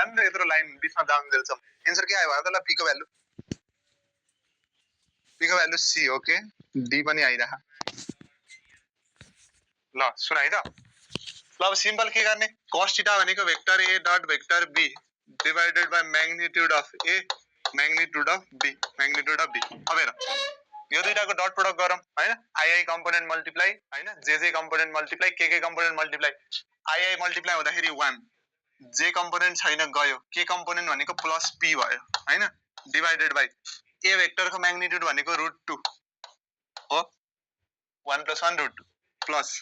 Plan र यत्रो line बिचमा जाउन्जेल छ एन्सर के आयो त ल p को भ्यालु c ओके d पनि आइराख ल सुन है त ल अब सिम्पल के गर्ने cos थीटा भनेको vector a dot vector b divided by magnitude of a magnitude of b अब हेर यो दुईटाको डट प्रोडक्ट गरौँ हैन आई कम्पोनेन्ट मल्टिप्लाई हैन जे कम्पोनेन्ट मल्टिप्लाई के कम्पोनेन्ट मल्टिप्लाई आई मल्टिप्लाई हुँदाखेरि 1 जे कम्पोनेन्ट छैन गयो के कम्पोनेन्ट भनेको प्लस p भयो हैन डिवाइडेड बाइ a वेक्टरको म्याग्निट्युड भनेको √2 हो 1 + 1 √2 प्लस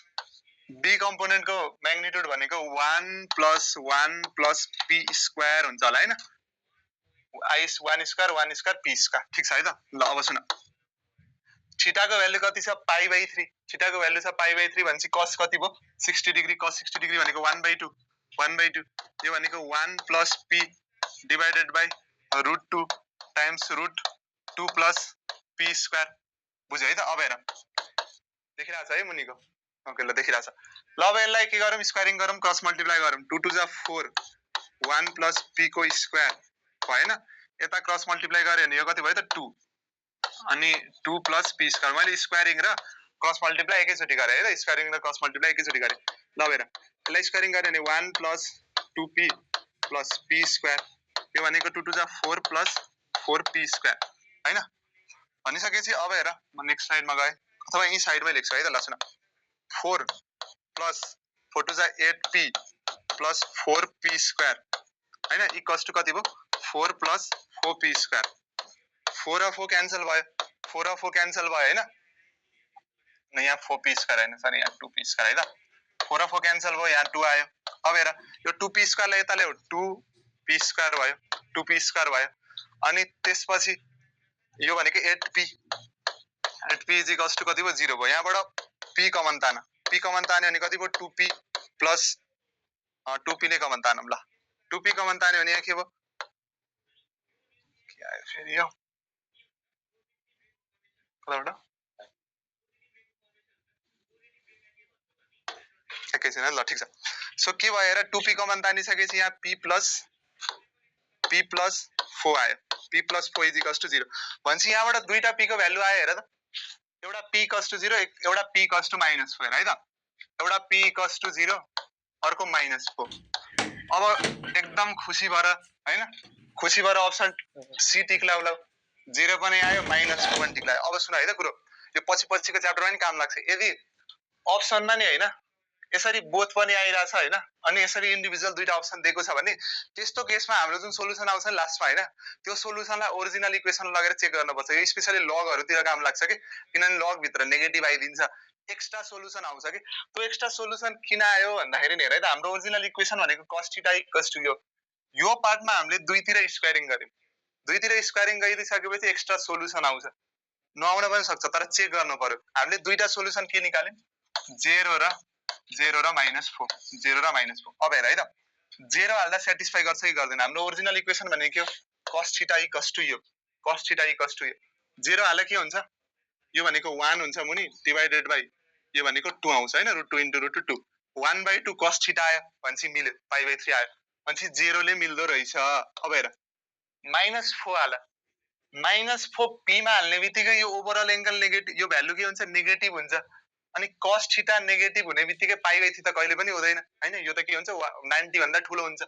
b कम्पोनेन्टको म्याग्निट्युड भनेको 1 + 1 + p स्क्वायर हुन्छ होला हैन i 1 स्क्वायर p स्क्वायर ठीक छ है त ल अब सुन थीटाको भ्यालु कति छ π/3 थीटाको भ्यालु छ π/3 भनेपछि cos कति भयो 60 डिग्री cos 60 डिग्री भनेको 1/2 यो भनेको 1 + p divided by √2 times √2 + p square बुझ्यो है त अब हेर देखिरा छ है मुनिको ओके ल देखिरा छ ल अब यसलाई के गरौँ स्क्वायरिङ गरौँ क्रस मल्टिप्लाई गरौँ 2 2 जा 4 1 + p को स्क्वायर भएन यता क्रस मल्टिप्लाई गरे भने यो कति भयो त 2 अनि 2 + p स्क्वायर मैले स्क्वायरिङ र क्रस मल्टिप्लाई एकैचोटी गरे है त स्क्वायरिङ र क्रस मल्टिप्लाई एकैचोटी गरे ल हेर यसलाई स्क्वायरिङ गरे भने 1 + 2p + p स्क्वायर यो भनेको 2 2 जा 4 + 4p स्क्वायर हैन भनिसकेपछि अब हेर म नेक्स्ट स्लाइडमा गए अथवा यही साइडमै लेख्छु है त ल सुन 4 + 4 2 जा 8p + 4p स्क्वायर हैन इक्वल्स टु कति भयो 4 + 4p स्क्वायर 4 र 4 क्यान्सल भयो 4 र 4 क्यान्सल भयो हैन न यहाँ 4p स्क्वायर हैन सरी यहाँ 2p स्क्वायर है त 4 र 4 क्यान्सल भयो यहाँ 2 आयो अब हेर यो 2p स्क्वायर लाई यता ल्याऊ 2p स्क्वायर भयो 2p स्क्वायर भयो अनि त्यसपछि यो भनेको 8p 8p = कति भयो 0 भयो यहाँबाट p कमन तान भने कति भयो 2p + 2p ले कमन तानौं ल 2p कमन तान्यो भने यहाँ के भयो के आयो फेरि यो कताबाट एकैछिन ल ठीक छ सो के भयो हेर 2p कमन तानिसकेपछि यहाँ p + 4 आयो p + 4 = 0 भनेपछि यहाँबाट दुईटा p को भ्यालु आयो हेर त एउटा p = 0 एउटा p = -4 है त एउटा p = 0 अर्को -4 अब एकदम खुसी भएर हैन खुसी भएर अप्सन सी टिक लाउ 0 पनि आयो -4 पनि टिक लायो अब सुन है त कुरो यो पछिको च्याप्टरमा नि काम लाग्छ यदि अप्सनमा नि हैन यसरी बोथ पनि आइराछ हैन अनि यसरी इन्डिभिजुअल दुईटा अप्सन दिएको छ भने त्यस्तो केसमा हाम्रो जुन सोलुसन आउँछ नि लास्टमा हैन त्यो सोलुसनलाई ओरिजिनल इक्वेसन लगेर चेक गर्नुपर्छ यो स्पेशली लगहरुतिर काम लाग्छ के किनभने लग भित्र नेगेटिभ आइदिन्छ एक्स्ट्रा सोलुसन आउँछ कि त्यो एक्स्ट्रा सोलुसन किन आयो भन्दाखेरि नि हेर है त हाम्रो ओरिजिनल इक्वेसन भनेको cos थीटा = यो पार्टमा हामीले दुईतिर स्क्वायरिङ गर्यौं दुईतिर स्क्वायरिङ गरिसकेपछि एक्स्ट्रा सोलुसन आउँछ नआउन पनि सक्छ तर चेक गर्नु पर्यो हामीले दुईटा सोलुसन के निकाल्यौं 0 र -4 0 र -4 अब हेर है त 0 हाल्दा स्याटिस्फाई गर्छ कि गर्दैन हाम्रो ओरिजिनल इक्वेसन भनेको के हो cos थीटा = यो cos थीटा = यो 0 हाल्दा के हुन्छ यो भनेको 1 हुन्छ मुनि डिवाइडेड बाइ यो भनेको 2 आउँछ हैन √2 * √2 1/2 cos थीटा आयो भनेपछि मिल्यो π/3 आयो भनेपछि 0 ले मिल्दो रहेछ अब हेर -4 हाल -4 p मा हाल्ने बित्तिकै यो ओभरअल एंगल नेगेटिभ यो भ्यालु के हुन्छ नेगेटिभ हुन्छ अनि cos थीटा नेगेटिभ हुने बित्तिकै π/3 त कहिले पनि हुँदैन हैन यो त के हुन्छ 90 भन्दा ठूलो हुन्छ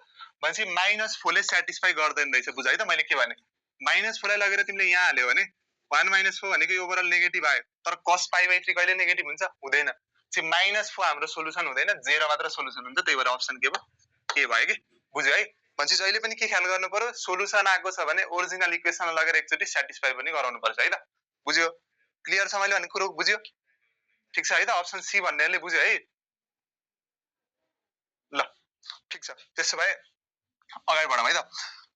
भनेपछि -4 ले स्याटिस्फाई गर्दैन रहेछ बुझ है त मैले के भने -4 लाई लगेर तिमीले यहाँ हाल्यो भने 1 - 4 भनेको यो ओभरअल नेगेटिभ आयो तर cos π/3 कहिले नेगेटिभ हुन्छ हुँदैन चाहिँ -4 हाम्रो सोलुसन हुँदैन 0 मात्र सोलुसन हुन्छ त्यही भएर अप्सन के भयो ए भयो के बुझ्यो है भनेपछि जहिले पनि के ख्याल गर्नु पर्यो सोलुसन आएको छ भने ओरिजिनल इक्वेसन लगेर एकचोटी स्याटिस्फाई पनि गराउनु पर्छ है त बुझ्यो क्लियर छ मैले भनेको कुरो बुझ्यो ठीक छ है त अप्सन सी भन्नेले बुझ्यो है ल ठीक छ त्यसो भए अगाडि बढौँ है त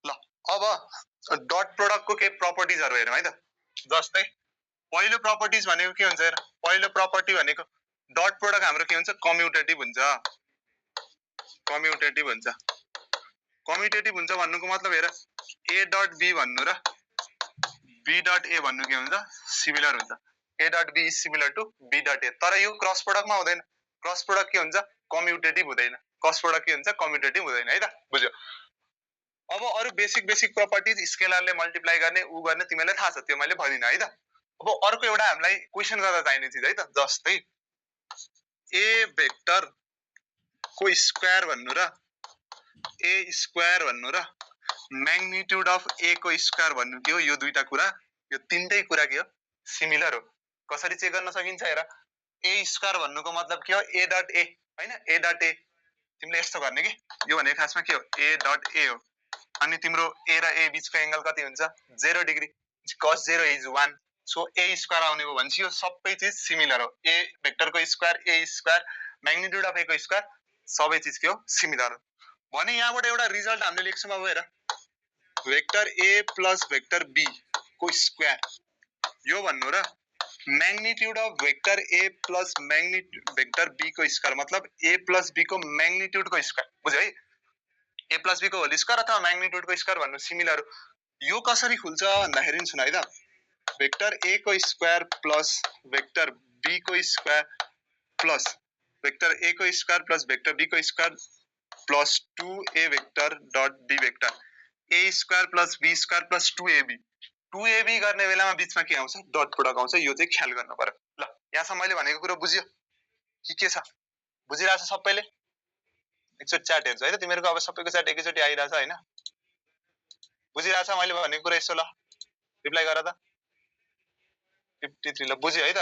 ल अब डट प्रोडक्टको के प्रपर्टिजहरु हेरौँ है त जस्तै पहिलो प्रपर्टिज भनेको के हुन्छ हेर पहिलो प्रपर्टी भनेको डट प्रोडक्ट हाम्रो के हुन्छ कम्युटेटिभ हुन्छ कम्युटेटिभ हुन्छ भन्नुको मतलब हेर a डट b भन्नु र b डट a भन्नु के हुन्छ सिमिलर हुन्छ a dot b is similar to b dot a तर यो क्रस प्रोडक्टमा हुँदैन क्रस प्रोडक्ट के हुन्छ कम्युटेटिभ हुँदैन क्रस प्रोडक्ट के हुन्छ कम्युटेटिभ हुँदैन है त बुझ्यो बेसिक प्रोपर्टिज स्केलरले मल्टिप्लाई गर्ने उ गर्ने तिमीलाई थाहा छ, त्यो मैले भनिन है त। अब अर्को एउटा हामीलाई क्वेशन गर्दा चाहिने चिज है त, जस्तै ए भेक्टर को स्क्वायर भन्नु र ए स्क्वायर भन्नु र म्याग्निट्युड अफ ए को स्क्वायर भन्नु के हो? यो दुईटा कुरा, यो तीनटै कुरा के हो? सिमिलर हो। कसरी चेक गर्न सकिन्छ हेर, ए स्क्वायर भन्नुको मतलब के हो? ए डट ए हैन, ए डट ए तिमीले यस्तो गर्ने कि यो भने खासमा के हो? ए डट ए हो। अनि तिम्रो ए र ए बीचको एंगल कति हुन्छ? 0 degree. cos 0 is 1। So A square आउने हो भने यो सबै चीज सिमिलर हो। ए भेक्टरको square, A square, magnitude of A को स्क्वायर, सबै चीज के हो? सिमिलर हो। भने यहाँबाट एउटा रिजल्ट हामीले लेख्छौँ। अब हेर, vector a plus vector be को स्क्वायर यो भन्नु र magnitude of vector a plus vector be को स्क्वायर, मतलब ए प्लस बी को म्याग्निट्युड को स्क्वायर। बुझ्यौ है? ए प्लस बी को होल स्क्वायर अथवा म्याग्निट्युड को स्क्वायर भन्नु सिमिलर हो। यो कसरी खुल्छ भन्दाखेरि सुन है त, भेक्टर ए को स्क्वायर प्लस भेक्टर बी को स्क्वायर प्लस भेक्टर ए को स्क्वायर प्लस भेक्टर बी को square plus 2a vector dot B vector, A square plus B square plus 2ab। 2ab गर्ने बेलामा बीचमा के आउँछ? डट प्रोडक्ट आउँछ। यो चाहिँ ख्याल गर्नु पर्यो। ल यहाँसम्म मैले भनेको कुरा बुझ्यो कि के छ? बुझिरहेछ सबैले? एकचोटि च्याट हेर्छु है त, तिमीहरूको अब सबैको च्याट एकैचोटि आइरहेछ हैन? बुझिरहेछ मैले भनेको कुरा? यसो ल रिप्लाई गर त। 53 ल बुझ्यो है त?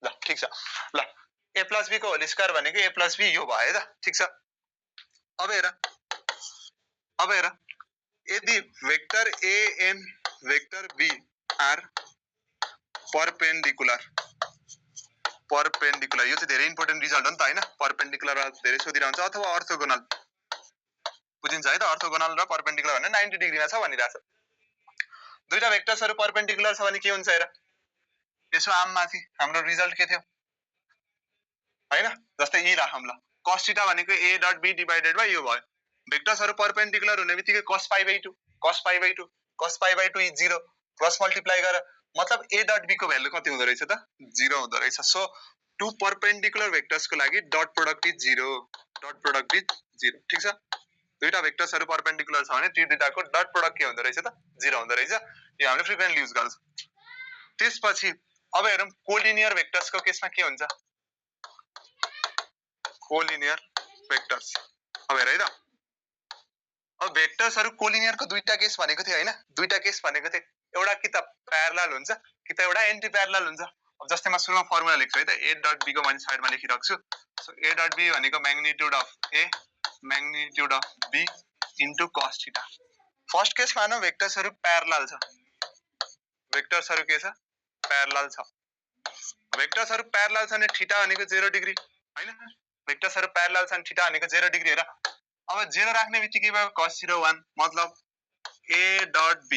ल ठीक छ। ल ए प्लस बी को होल स्क्वायर भनेको ए प्लस बी यो भयो है त? ठीक छ। अब हेर, यदि vector A and vector B are perpendicular, यो चाहिँ धेरै इम्पोर्टेन्ट रिजल्ट हो नि त हैन? परपेन्डिकुलर धेरै सोधिरहन्छ, अथवा अर्थोगोनल बुझिन्छ है त? अर्थोगोनल र परपेन्डिकुलर भने 90 डिग्रीमा छ भनिरहेछ। दुईटा भेक्टर्सहरु परपेन्डिकुलर छ भने के हुन्छ हेर, यसो आम माथि हाम्रो रिजल्ट के थियो हैन? जस्तै यी राखौं ल, cos थीटा भनेको a dot b divided by यो भयो। भेक्टर्सहरु परपेन्डिकुलर हुने बित्तिकै cos pi by 2 cos pi by 2 is 0, cross multiply गर, मतलब a डट b को भ्यालु कति हुँदो रहेछ त? 0 हुँदो रहेछ। सो टु परपेन्डिकुलर भेक्टर्स को लागि डट प्रोडक्ट इज 0, ठीक छ? दुईटा भेक्टर्सहरु परपेन्डिकुलर छ भने ती दुईटाको डट प्रोडक्ट के हुँदो रहेछ त? 0 हुँदो रहेछ। यो हामीले फ्रिक्वेन्टली युज गर्छौं। त्यसपछि अब हेरौं कोलिनियर भेक्टर्स को केसमा के हुन्छ? कोलिनियर भेक्टर्स अब हेर है त, अब भेक्टर्सहरु कोलिनियर को दुईटा केस भनेको थियो हैन? दुईटा केस भनेको थियो, एउटा कि त प्यारलल हुन्छ कि त एउटा एन्टी प्यारलल हुन्छ। अब जस्तै म सुरुमा फर्मुला लेख्छु है त, a डट b को मैले साइडमा लेखिराख्छु। सो a डट b भनेको magnitude of a magnitude of b into cos theta. First case मानौ भेक्टर्सहरु प्यारलल छ, भेक्टर्सहरु के छ? प्यारलल छ। भेक्टर्सहरु प्यारलल छ भने थीटा भनेको 0 डिग्री हैन? भेक्टर्सहरु प्यारलल छन्, थीटा भनेको 0 डिग्री हेर। अब 0 राख्ने बित्तिकै भयो cos 0 1, मतलब a डट b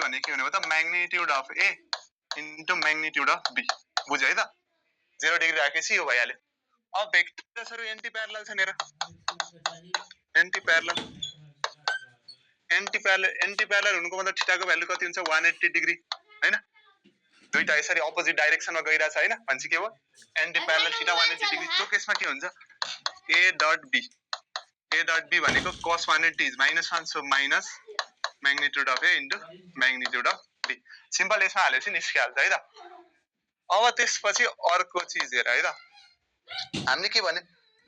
भने के हुने भयो त? Magnitude of a into magnitude of b। बुझ्यो है त? 0 डिग्री राखेपछि यो भइहाल्यो। अब भेक्टर्सहरु एन्टी प्यारलल छन् हेर, एन्टी प्यारलल हुनुको मतलब थीटा को भ्यालु कति हुन्छ? 180 डिग्री हैन? दुईटा यसरी अपोजिट डाइरेक्सनमा गइराछ हैन? भन्छ के भयो? Anti parallel theta 180 degree. त्यो केसमा के हुन्छ? a डट b भनेको cos 180 is -1, so minus magnitude of a into magnitude of b। Simple यसमा हालेपछि निस्किहाल्छ है त? अब त्यसपछि अर्को चीज हेर है त, हामीले के भने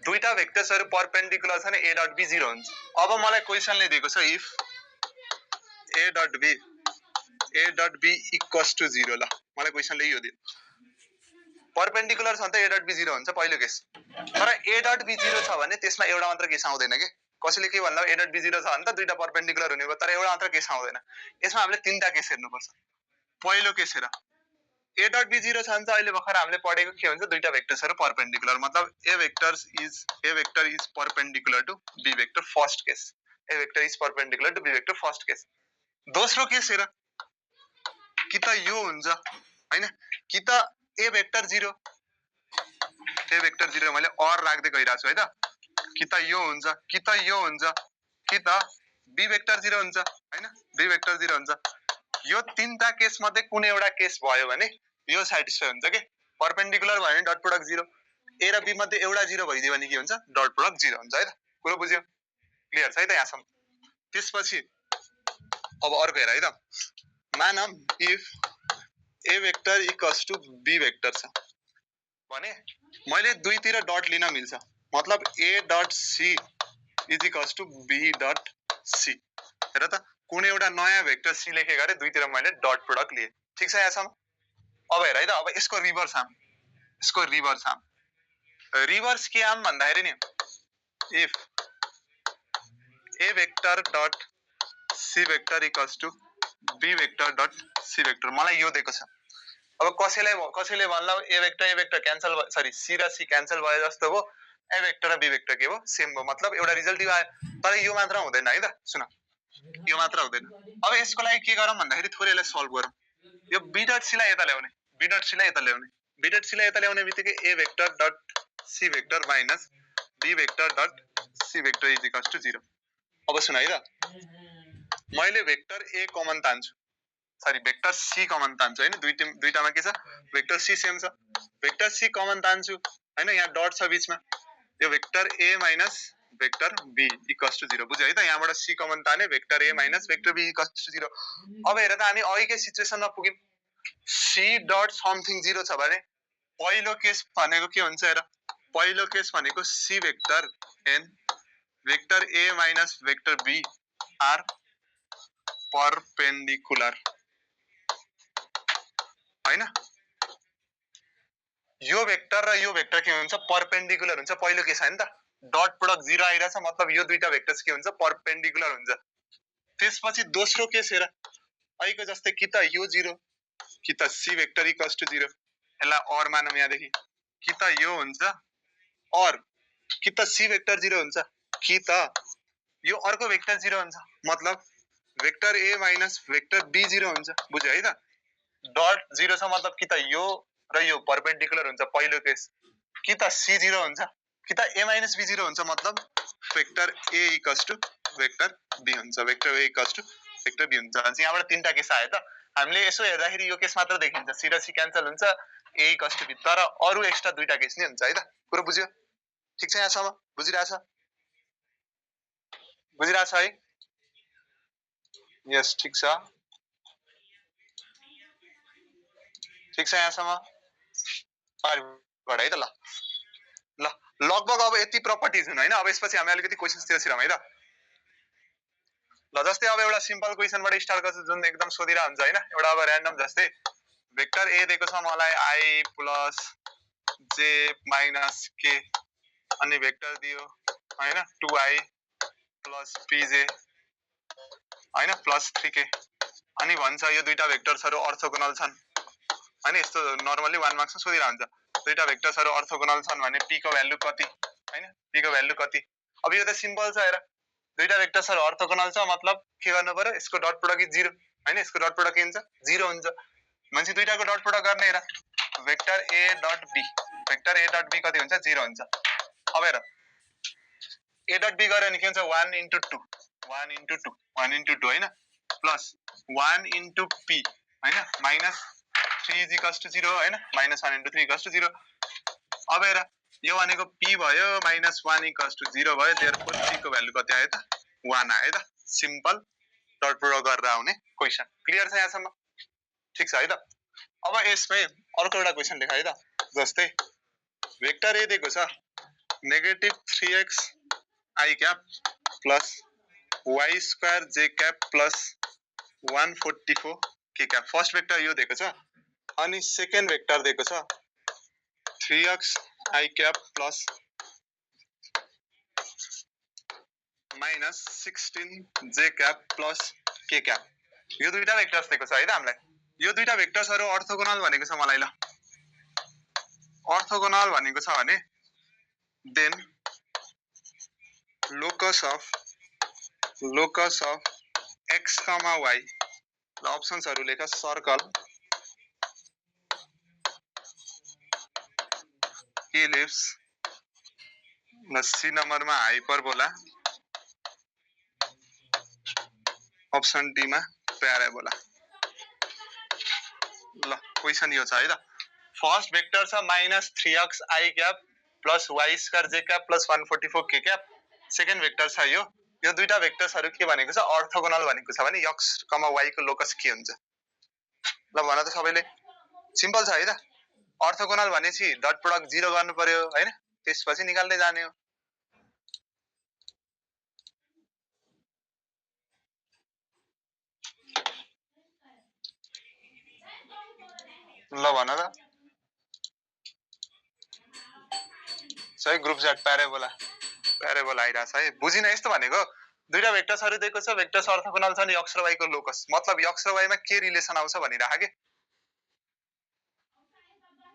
दुईटा भेक्टर्सहरु परपेन्डिकुलर छ भने a डट b 0 हुन्छ। अब मलाई क्वेशनले दिएको छ if a dot b equals to 0। ल मलाई क्वेशनले यो दियो, परपेन्डिकुलर छ भने त a डट b 0 हुन्छ पहिलो केस। तर a डट b 0 छ भने त्यसमा एउटा मात्र केस आउँदैन के? कसैले के भन्दा a डट b 0 छ भने त दुईटा परपेन्डिकुलर हुने भयो, तर एउटा मात्र केस आउँदैन। यसमा हामीले तीनटा केस हेर्नुपर्छ। पहिलो केस हेर, a डट b 0 छ भने त अहिले भर्खर हामीले पढेको के हुन्छ? दुईटा भेक्टर्सहरु परपेन्डिकुलर, मतलब a vector is perpendicular to b vector, first case. a vector is perpendicular to b vector, first case. दोस्रो केस हेर, कि त यो हुन्छ हैन? कि त a भेक्टर 0 मैले और राख्दै गइराछु है त? कि त यो हुन्छ, कि त यो हुन्छ, कि त b भेक्टर 0 हुन्छ हैन? b भेक्टर 0 हुन्छ। यो तीनटा केस मध्ये कुनै एउटा केस भयो भने यो सटिस्फाई हुन्छ के? परपेन्डिकुलर भयो भने डट प्रोडक्ट 0, a र b मध्ये एउटा 0 भइदियो भने के हुन्छ? डट प्रोडक्ट 0 हुन्छ है त? कुरो बुझ्यो? क्लियर छ है त यहाँसम्म? त्यसपछि अब अर्को हेर है त, मानौँ if A vector equals to B vector छ भने मैले दुईतिर डट लिन मिल्छ, मतलब A dot C is equals to B dot C. हेर त, कुनै एउटा नयाँ भेक्टर सी लेखेको अरे दुईतिर मैले डट प्रोडक्ट लिए, ठिक छ यहाँसम्म? अब हेर है त, अब यसको रिभर्स आम, यसको रिभर्स आम। रिभर्स के आम भन्दाखेरि नि, if A vector dot C vector equals to B vector dot C vector, मलाई यो दिएको छ। अब कसैले भन्ला ए वेक्टर क्यान्सल भयो, सरी सी र सी क्यान्सल भयो जस्तो भयो, ए वेक्टर र बी वेक्टर के भयो, सेम भयो, मतलब एउटा रिजल्ट आयो। तर यो मात्र हुँदैन है त, सुन, यो मात्र हुँदैन। अब यसको लागि के गरौँ भन्दाखेरि थोरै यसलाई सल्भ गरौँ। यो बी डट सी लाई यता ल्याउने, बी डट सी लाई यता ल्याउने, बी डट सी लाई यता ल्याउने बित्तिकै A vector dot C vector minus B vector dot C vector is equals to 0। अब सुन है त, मैले वेक्टर ए कमन तान्छु, सरी वेक्टर सी कमन तान्छु हैन, दुईटामा के छ, वेक्टर सी सेम छ, वेक्टर सी कमन तान्छु हैन, यहाँ डट छ बीचमा, यो vector A minus vector B equals to 0, बुझ्यो है त? यहाँबाट सी कमन ताने, vector A minus vector B equals to 0। अब हेर त, हामी अघिकै सिचुएसनमा पुग्यौं, सी डट समथिङ 0 छ भने पहिलो केस भनेको के हुन्छ हेर, पहिलो केस भनेको C vector and vector A minus vector B are perpendicular हैन, यो वेक्टर र यो वेक्टर के हुन्छ, परपेन्डिकुलर हुन्छ, पहिलो केस हैन त? डट प्रोडक्ट 0 आइरहेछ, मतलब यो दुईटा वेक्टर्स के हुन्छ, परपेन्डिकुलर हुन्छ। त्यसपछि दोस्रो केस हेर, अहिलेको जस्तै कि त यो 0 कि त सी वेक्टर इक्वल्स टु 0, यसलाई और मानौँ यहाँदेखि, कि त यो हुन्छ और कि त सी वेक्टर 0 हुन्छ कि त यो अर्को वेक्टर 0 हुन्छ, मतलब vector A minus vector B 0 हुन्छ, बुझ्यो है त? डट 0 छ मतलब कि त यो र यो परपेन्डिकुलर हुन्छ पहिलो केस, कि त सी 0 हुन्छ कि त ए माइनस बी 0 हुन्छ, मतलब vector A equals to vector B हुन्छ, vector A equals to vector B हुन्छ। अनि यहाँबाट तीनटा केस आयो त, हामीले यसो हेर्दाखेरि यो केस मात्र देखिन्छ, सी र सी क्यान्सल हुन्छ, ए इक्वल्स टु बी, तर अरु एक्स्ट्रा दुईटा केस नि हुन्छ है त? कुरो बुझ्यो? ठीक छ यहाँसम्म? बुझिरहेछ? बुझिरहेछ है? यस, ठीक छ, ठीक छ यहाँसम्म? है त, ल ल लगभग अब यति प्रपर्टिज हुन् हैन। अब यसपछि हामी अलिकति क्वेशन्सतिर छिरौँ है त। ल जस्तै अब एउटा सिम्पल क्वेशनबाट स्टार्ट गर्छु, जुन एकदम सोधिरा हुन्छ हैन, एउटा अब र्यान्डम, जस्तै वेक्टर ए दिएको छ मलाई आई प्लस जे माइनस के, अनि वेक्टर दियो हैन 2i प्लस pj हैन प्लस 3k, अनि भन्छ यो दुईटा भेक्टर्सहरु अर्थोगोनल छन् हैन, यस्तो नर्मली 1 मार्क्समा सोधिरा हुन्छ। दुईटा भेक्टर्सहरु अर्थोगोनल छन् भने p को भ्यालु कति हैन, p को भ्यालु कति। अब यो त सिम्पल छ, हेर दुईटा भेक्टर्सहरु अर्थोगोनल छ मतलब के गर्नु पर्यो, यसको डट प्रोडक्ट इज 0 हैन, यसको डट प्रोडक्ट के हुन्छ, 0 हुन्छ। मान्छे दुईटाको डट प्रोडक्ट गर्ने, हेर vector a dot b, vector a dot b कति हुन्छ, 0 हुन्छ। अब हेर a डट b गरे भने के हुन्छ, 1 into 2 1 into 2 1 into 2 हैन, प्लस 1 into p हैन, माइनस 3 is equals to 0 हैन, माइनस 1 into 3 equals to 0। अब हेर यो भनेको p भयो, माइनस 1 equals to 0 भयो, देयरफोर p को भ्यालु कति आयो त, 1 आयो त। सिम्पल डट प्रोडक्ट गरेर आउने क्वेशन। क्लियर छ यहाँसम्म? ठीक छ है त? अब यसमै अर्को एउटा क्वेशन लेख है त, जस्तै वेक्टर ए दिएको छ negative 3x i cap plus y square j cap plus 144 k cap. First vector यो दिएको छ, अनि सेकेन्ड वेक्टर दिएको छ 3x i cap plus minus 16 j cap plus k cap. यो दुईटा भेक्टर्स दिएको छ है त हामीलाई। यो दुईटा भेक्टर्सहरु अर्थोगोनल भनेको छ मलाई। ल अर्थोगोनल भनेको छ भने then locus of x, y, ल अप्सन्सहरु लेख, सर्कल, इलिप्स, ल सी नम्बरमा हाइपरबोला, अप्सन डी मा प्याराबोला। ल क्वेशन यो छ है त। फर्स्ट वेक्टर छ minus 3x i cap plus y square j cap plus 144 k cap. Second vector छ यो यो दुईटा भेक्टर्सहरु के भनेको छ अर्थोगोनल भनेको छ भने x, y को लोकस के हुन्छ ल भन त सबैले सिम्पल छ है त अर्थोगोनल भनेपछि डट प्रोडक्ट 0 गर्नु पर्यो हैन त्यसपछि निकाल्दै जाने हो ल भन त सही ग्रुप Z प्याराबोला आइराछ है बुझिन यस्तो भनेको दुईटा भेक्टर्सहरु दिएको छ भेक्टर्स अर्थोगोनल छ नि x र y को लोकस मतलब x र y मा के रिलेसन आउँछ भनिराख के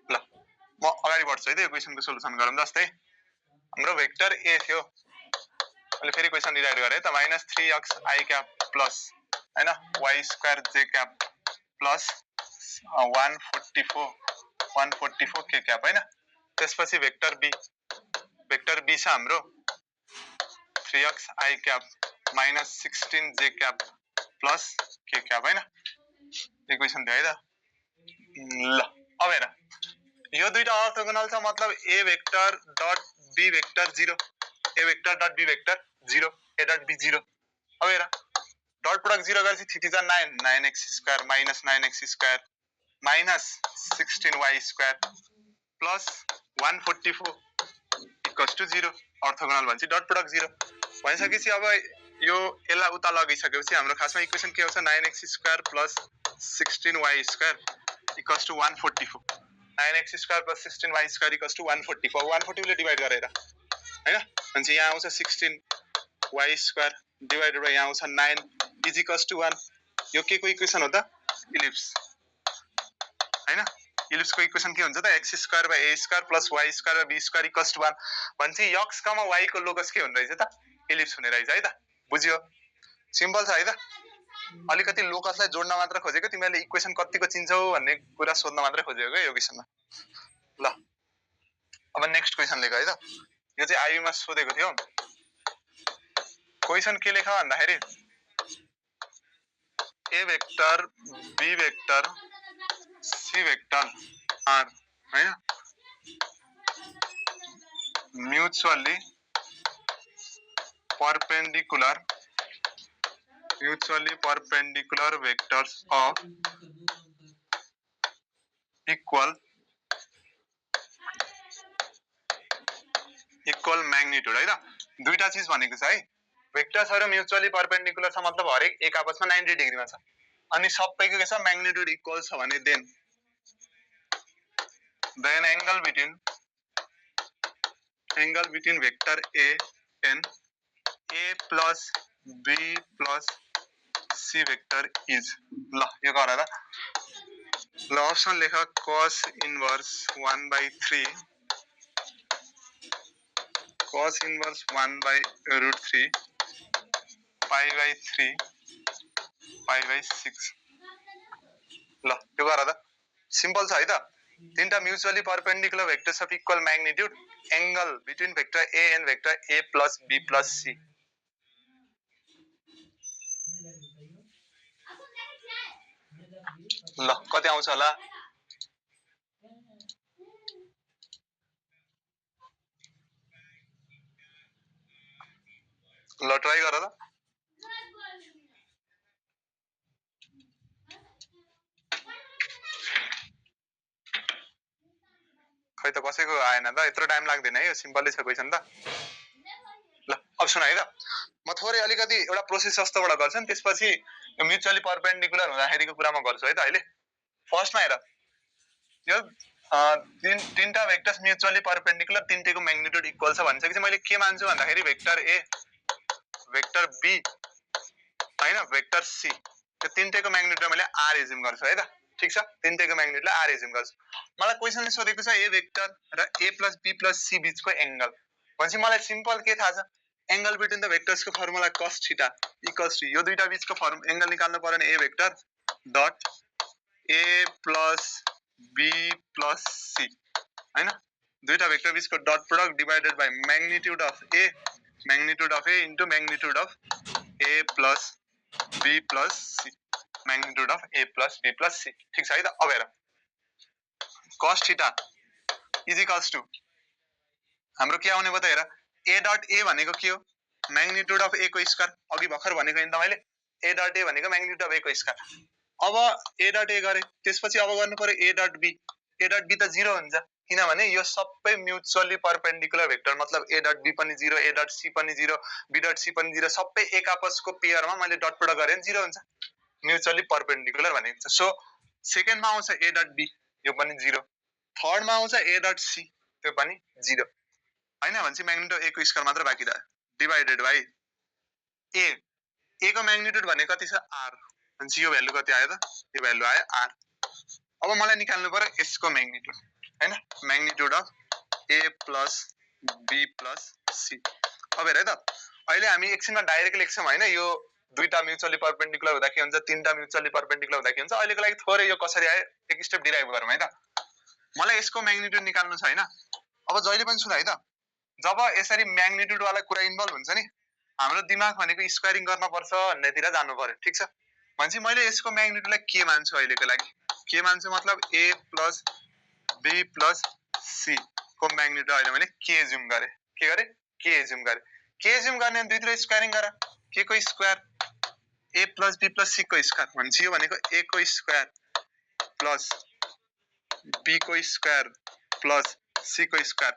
ल म अगाडि बढ्छु है त यो क्वेशनको सोलुसन गरौँ जस्तै हाम्रो भेक्टर a थियो मैले फेरि क्वेशन रिराइट गरे त -3x i क्याप प्लस हैन y square j cap plus 144 k cap हैन त्यसपछि भेक्टर b छ हाम्रो 3x i cap -16 j cap plus k cap हैन इक्वेसन थियो है त ल अब हेर यो दुईटा अर्थोगोनल छ मतलब a vector dot b vector 0 a vector dot b vector 0 a dot b 0 अब हेर डट प्रोडक्ट 0 गरेपछि theta 9 9x square minus 9x square minus 16y square plus 144 equals to 0 orthogonal भन्छ डट प्रोडक्ट 0 भनिसकेपछि अब यो यसलाई उता लगिसकेपछि हाम्रो खासमा इक्वेसन के आउँछ 9x square plus 16y square equals to 144 9x square plus 16y square equals to 144 140 ले डिवाइड गरेर हैन अनि यहाँ आउँछ 16y स्क्वायर डिवाइडेड बाइ यहाँ आउँछ 9 इज इक्वल्स टु 1 यो के को इक्वेसन हो त इलिप्स हैन इलिप्स को इक्वेसन के हुन्छ त x square by a square plus y square by b square equals to 1 भन्छ x, y को लोकस के हुने रहेछ त इलिप्स हुने रहेछ है त बुझ्यो सिम्पल छ है त अलिकति लोकसलाई जोड्न मात्र खोजेको तिमीले इक्वेसन कतिको चिन्छौ भन्ने कुरा सोध्न मात्र खोजेको यो क्वेशनमा ल अब नेक्स्ट क्वेशन लेख है त यो चाहिँ आईबी मा सोधेको थियो क्वेशन के लेख भन्दाखेरि a vector b vector c vector are हैन mutually perpendicular vectors of equal magnitude है त दुईटा चीज भनेको छ है भेक्टर्सहरु म्युचुअली परपेंडिकुलर छ मतलब हरेक एक आपसमा 90 डिग्रीमा छ अनि सबैको के छ म्याग्निट्युड इक्वल छ भने then angle between vector a and a plus b plus c vector is ल यो गर त ल अप्सन लेख cos inverse 1/3 cos inverse 1/√3 pi/3 pi/6 ल यो गर त सिम्पल छ है त तीनटा mutually perpendicular vectors of equal magnitude angle between vector a and vector a plus b plus c ल कति आउँछ होला ल ट्राई गर त खै त कसैको आएन त यत्रो टाइम लाग्दैन है यो सिम्पलै छ क्वेशन त ल अब सुन है त म थोरै अलिकति एउटा प्रोसेस जस्तोबाट गर्छु नि त्यसपछि यो म्युचुअली परपेंडिकुलर हुँदाखेरिको कुरामा गर्छु है त अहिले फर्स्टमा हेर यो तीनटा भेक्टर्स म्युचुअली परपेंडिकुलर तीनटैको म्याग्निट्युड इक्वल छ भनिसकेपछि मैले के मान्छु भन्दाखेरि वेक्टर a वेक्टर b हैन वेक्टर c त्यो तीनटैको म्याग्निट्युड मैले r एज्युम गर्छु है त ठीक छ तीनटैको म्याग्निट्युडलाई r एज्युम गर्छु मलाई क्वेशनले सोधेको छ a वेक्टर र a + b + c बीचको एंगल भनेपछि मलाई सिम्पल के थाहा छ एंगल बिट्विन द भेक्टर्स को formula cos theta equals to यो दुईटा बीचको एंगल निकाल्नु पर्यो भने a vector dot a + b + c हैन दुईटा भेक्टर बीचको dot product divided by magnitude of a into magnitude of a + b + c magnitude of a + b + c ठीक छ है त अब हेर cos theta is equals to हाम्रो के आउने भयो त हेर a डट a भनेको के हो म्याग्निट्युड अफ ए को स्क्वायर अघि भर्खर भनेको नि तपाईले ए डट ए भनेको म्याग्निट्युड अफ ए को स्क्वायर अब ए डट ए गरे त्यसपछि अब गर्नु पर्यो ए डट बी त 0 हुन्छ किनभने यो सबै म्युचुअली परपेन्डिकुलर भेक्टर मतलब ए डट बी पनि 0 ए डट सी पनि 0 बी डट सी पनि 0 सबै एक आपसको पेयरमा मैले डट प्रोडक्ट गरे भने 0 हुन्छ म्युचुअली परपेन्डिकुलर भनेको छ सो सेकेन्डमा आउँछ ए डट बी यो पनि 0 थर्डमा आउँछ ए डट सी त्यो पनि 0 हैन भने चाहिँ म्याग्निट्युड ए को स्क्वायर मात्र बाँकी रह्यो डिवाइडेड बाइ ए को म्याग्निट्युड भने कति छ आर भनेपछि यो भ्यालु कति आयो त यो भ्यालु आयो आर अब मलाई निकाल्नु पर्यो यसको म्याग्निट्युड हैन magnitude of A plus B plus C अब हेर है त अहिले हामी एकछिनमा डाइरेक्ट लेख्छौं हैन यो दुईटा म्युचुअली परपेन्डिकुलर हुँदा के हुन्छ तीनटा म्युचुअली परपेन्डिकुलर हुँदा के हुन्छ अहिलेको लागि थोरै यो कसरी आयो एक स्टेप डिराइभ गरौँ है त मलाई यसको म्याग्निट्युड निकाल्नु छ हैन अब जहिले पनि सुन है त जब यसरी म्याग्निट्युड वाला कुरा इन्भल्भ हुन्छ नि हाम्रो दिमाग भनेको स्क्वायरिङ गर्न पर्छ भन्नेतिर जानु पर्यो ठीक छ भनेपछि मैले यसको म्याग्निट्युडलाई के मान्छु अहिलेको लागि के मान्छु मतलब a plus B plus C को म्याग्निट्युड अहिले मैले के ज्युम गरे के गरे के ज्युम गरे के ज्युम गर्ने दुईतिर स्क्वायरिङ गर के को square A plus B plus C को स्क्वायर भनेपछि यो भनेको ए को स्क्वायर प्लस बी को स्क्वायर प्लस सी को square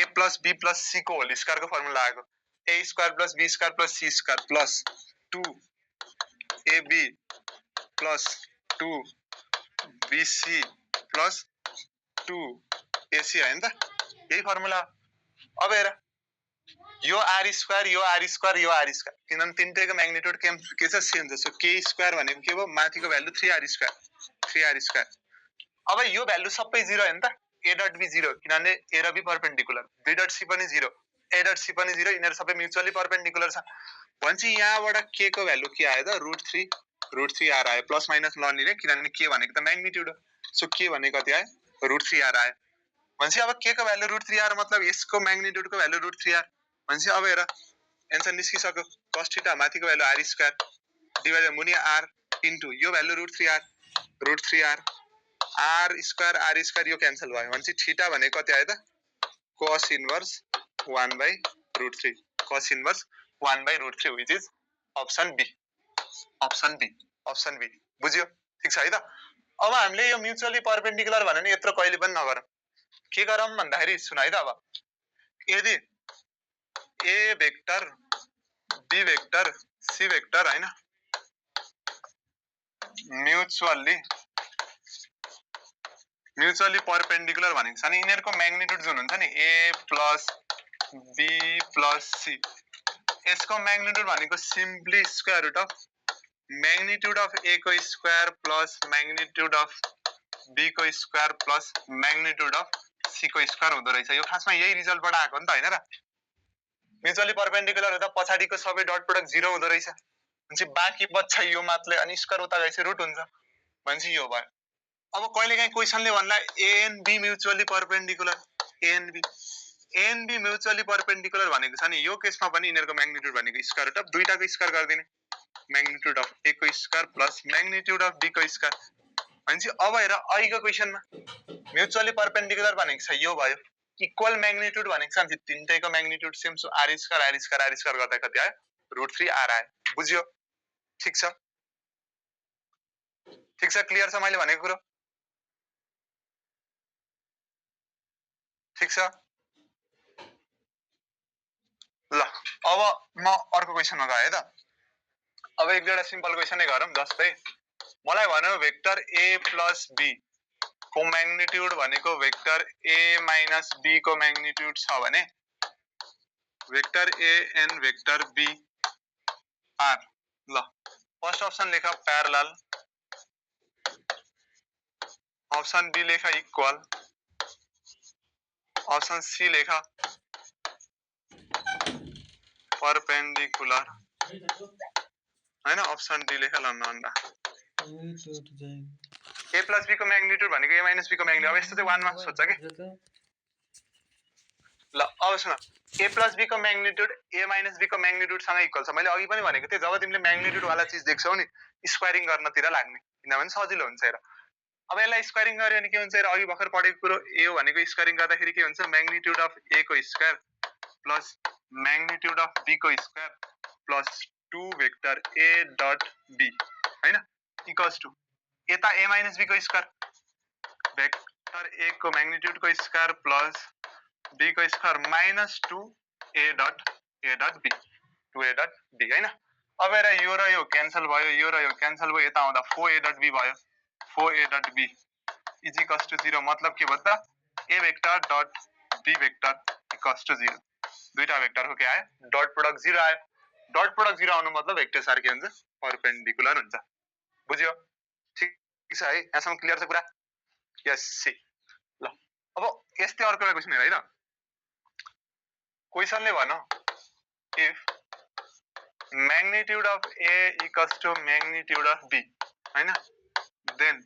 A plus B plus C को होल स्क्वायर को फर्मुला आएको A square plus B square plus C square plus 2 AB plus 2 BC plus 2 AC है नि त यही फर्मुला अब हेर यो आर स्क्वायर यो आर स्क्वायर यो आर स्क्वायर किनभने तीनटैको म्याग्निट्युड के छ सेम छ सो के स्क्वायर भनेको के भयो माथिको भ्यालु 3r स्क्वायर अब यो भ्यालु सबै 0 हो नि त a डट b 0 किनभने a र b perpendicular b dot c पनि 0 a डट c पनि 0 यिनीहरु सबै म्युचुअली परपेन्डिकुलर छ भनेपछि यहाँबाट k को भ्यालु के आयो त √3r आयो प्लस माइनस नलिने किनभने k भनेको त म्याग्निट्युड हो सो k भनेको कति आयो √3r आयो भनेपछि अब k को भ्यालु √3r मतलब यसको म्याग्निट्युड को भ्यालु √3r भनेपछि अब हेर एन्सर निस्किसक्यो cos थीटा माथिको भ्यालु r स्क्वायर डिवाइडेड मुनि r इन्टु यो भ्यालु √3r r स्क्वायर यो क्यान्सल भयो भनेपछि थीटा भनेको कति आयो त cos inverse 1/√3 cos inverse 1/√3 which is option B बुझ्यो ठीक छ है त अब हामीले यो म्युचुअली परपेन्डिकुलर भने नि यत्रो कहिले पनि नगरौँ के गरौँ भन्दाखेरि सुन है त अब यदि A vector B vector C vector हैन म्युचुअली परपेन्डिकुलर भनेको छ नि यिनीहरुको म्याग्निट्युड जुन हुन्छ नि a plus b plus c यसको म्याग्निट्युड भनेको simply square root of magnitude of a को square plus magnitude of b को square plus magnitude of c को स्क्वायर हुँदो रहेछ यो खासमा यही रिजल्टबाट आएको नि त हैन र म्युचुअली परपेन्डिकुलर हुँदा पछाडीको सबै डट प्रोडक्ट 0 हुँदो रहेछ भनेपछि बाँकी बच्चा यो मात्रै अनि स्क्वायर उता गएपछि रुट हुन्छ भनेपछि यो भयो अब कहिलेकाहीँ क्वेशनले भन्ला A and B mutually perpendicular A and B mutually perpendicular भनेको छ नि यो केसमा पनि यिनीहरुको म्याग्निट्युड भनेको स्क्वायर रुट अफ दुईटाको स्क्वायर गर्दिने म्याग्निट्युड अफ ए को square plus magnitude of B को स्क्वायर भनेपछि अब हेर अहिलेको क्वेशनमा म्युचुअली परपेन्डिकुलर भनेको छ यो भयो इक्वल म्याग्निट्युड भनेको छ नि तीनटैको magnitude same so r square गर्दा कति आयो √3r आयो बुझ्यो ठीक छ क्लियर छ मैले भनेको कुरा ठीक छ ल अब म अर्को क्वेशनमा गए त अब एक दुईटा सिम्पल क्वेशनै गरौँ जस्तै मलाई भन्यो भेक्टर a प्लस b को म्याग्निट्युड भनेको भेक्टर a माइनस b को म्याग्निट्युड छ भने vector a and vector b are ल फर्स्ट अप्सन लेख प्यारलल अप्सन बी लेख इक्वल अप्सन सी लेख परपेंडिकुलर हैन अप्सन डी लेख ल नन्दा ए प्लस बी को म्याग्निट्युड भनेको ए माइनस बी को म्याग्निट्युड अब यस्तो चाहिँ 1 मा सोध्छ के ल अब सुन ए प्लस बी को म्याग्निट्युड ए माइनस बी को म्याग्निट्युड सँग इक्वल छ मैले अघि पनि भनेको थिए जब तिमीले म्याग्निट्युड वाला चीज देख्छौ नि स्क्वायरिङ गर्नतिर लाग्ने किनभने सजिलो हुन्छ हेर अब यसलाई स्क्वायरिङ गर्यो भने के हुन्छ हेर अघि भर्खर पढेको कुरो ए भनेको स्क्वायरिङ गर्दाखेरि के हुन्छ म्याग्निट्युड अफ ए को square plus magnitude of B को square plus 2 vector A dot B हैन इक्वल्स टु यता ए माइनस बी को स्क्वायर वेक्टर ए को म्याग्निट्युड को स्क्वायर प्लस बी को square minus 2 A dot B 2 A dot B हैन अब हेर यो र यो क्यान्सल भयो यो र यो क्यान्सल भयो यता आउँदा 4 ए डट बी भयो 4 A dot B is equals to 0 मतलब के भयो त A vector dot B vector equals to 0 दुईटा वेक्टरको के आयो डट प्रोडक्ट 0 आयो डट प्रोडक्ट 0 आउनु मतलब वेक्टर सार के हुन्छ परपेन्डिकुलर हुन्छ बुझ्यो ठीक छ है यहाँसम्म क्लियर छ कुरा यस सी ल अब यस्तै अर्को एउटा क्वेशन हेर है त क्वेशनले भन if magnitude of A equals to magnitude of B हैन then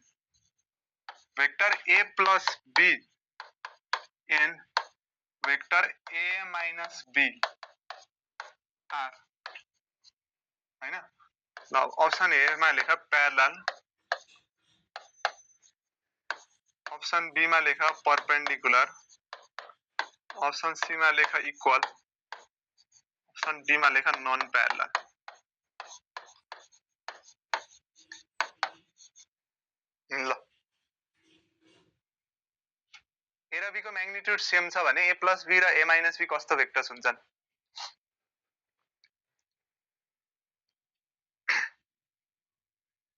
vector A plus B and vector A minus B are हैन ल अप्सन ए मा लेख प्यारलल अप्सन बी मा लेख परपेंडिकुलर अप्सन सी मा लेख इक्वल अप्सन डी मा लेख नन प्यारलल ल ए र बी को म्याग्निट्युड सेम छ भने ए प्लस बी र ए माइनस बी कस्तो भेक्टर्स हुन्छन्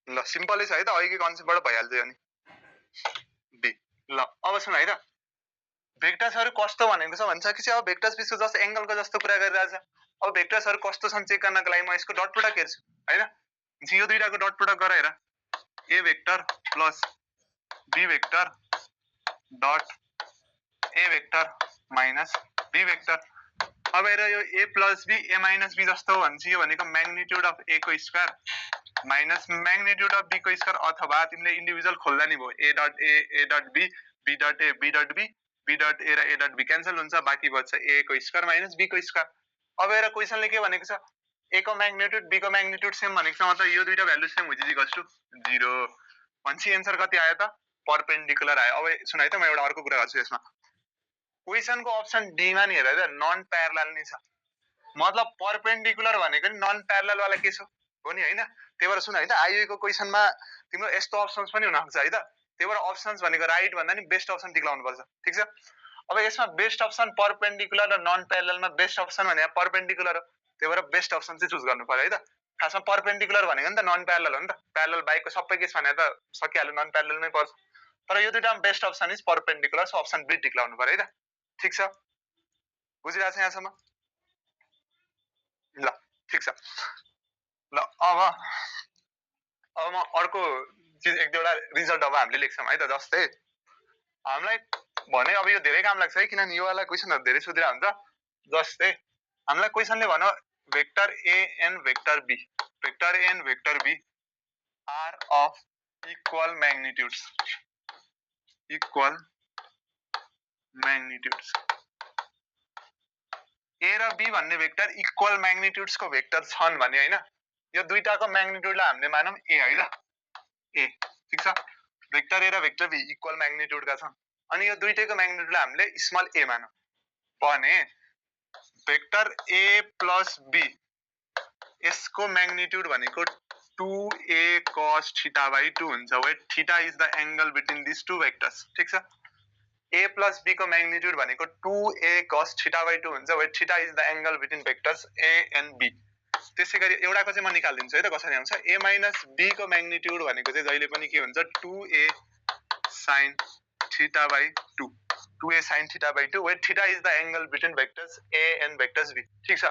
ल सिम्पलै छ है त अघिकै कन्सेप्टबाट भइहाल्छ यो नि बी ल अब सुन है त भेक्टर्सहरु कस्तो भनेको छ भन्छ कि चाहिँ अब भेक्टर्स बिचको जस्तो एंगलको जस्तो कुरा गरिरहेछ अब भेक्टर्सहरु कस्तो छन् चेक गर्नको लागि म यसको डट प्रोडक्ट हेर्छु हैन यो दुईटाको डट प्रोडक्ट गरेर हेर A vector plus B vector dot A vector minus B vector अब हेर यो A plus B A minus B जस्तो हो भने चाहिँ यो भनेको म्याग्निट्युड अफ ए को square minus magnitude of B को स्क्वायर अथवा तिमीले इन्डिभिजुअल खोल्दा नि भयो A dot B B dot A B dot B B dot A र ए डट बी क्यान्सल हुन्छ बाँकी बच्छ ए को स्क्वायर माइनस बी को स्क्वायर अब हेर क्वेशनले के भनेको छ ए को म्याग्निट्युड बी को म्याग्निट्युड सेम भनेको छ मतलब यो दुईटा भ्यालु सेम हुन्छ इक्वल्स टु 0 भन्छ एन्सर कति आयो त परपेन्डिकुलर आयो अब सुन है त म एउटा अर्को कुरा गर्छु यसमा क्वेशनको अप्सन डी मा नि हेर त नन प्यारलल नि छ मतलब परपेन्डिकुलर भनेको नि नन प्यारलल वाला के छ हो नि हैन त्यही भएर सुन है त आईओ को क्वेशनमा तिम्रो यस्तो अप्सन्स पनि हुन सक्छ है त त्यही भएर अप्सन्स भनेको राइट भन्दा नि बेस्ट अप्सन टिक्लाउनु पर्छ ठीक छ अब यसमा बेस्ट अप्सन परपेन्डिकुलर र नन प्यारललमा बेस्ट अप्सन भने परपेन्डिकुलर हो त्यही भएर बेस्ट अप्सन चाहिँ चुज गर्नु पर्यो है त खासमा परपेन्डिकुलर भनेको नि त नन प्यारलल हो नि त प्यारलल बाइकको सबै केस भने त सकिहाल्यो नन प्यारललमै पर्छ तर यो दुईटामा best option is perpendicular so option B टिक्लाउनु पर्यो है त ठीक छ बुझिरहेछ यहाँसम्म ल ठीक छ ल अब म अर्को चीज एक दुईवटा रिजल्ट अब हामीले लेख्छौँ है त जस्तै हामीलाई भने अब यो धेरै काम लाग्छ है किनभने यो वाला क्वेशनहरु धेरै सोधिरा हुन्छ जस्तै हामीलाई क्वेशनले भन vector A and vector B are of equal magnitudes A र बी भन्ने वेक्टर इक्वल म्याग्निट्युड्स को वेक्टर छन् भने हैन यो दुईटाको म्याग्निट्युडलाई हामीले मानौं ए है ल ए ठीक छ वेक्टर ए र वेक्टर बी इक्वल म्याग्निट्युडका छन् अनि यो दुईटैको म्याग्निट्युडलाई हामीले स्मल ए मानौं भने वेक्टर ए प्लस बी यसको म्याग्निट्युड भनेको 2a cos theta by 2 हुन्छ where theta is the angle between these two vectors ठीक छ a plus b को म्याग्निट्युड भनेको 2a cos theta by 2 हुन्छ where theta is the angle between vectors a and b त्यसैगरी एउटाको चाहिँ म निकाल्दिन्छु है त कसरी आउँछ a minus b को म्याग्निट्युड भनेको चाहिँ जहिले पनि के हुन्छ 2a sin theta by 2 2a sin theta by 2 where theta is the angle between vectors a and vectors b ठीक छ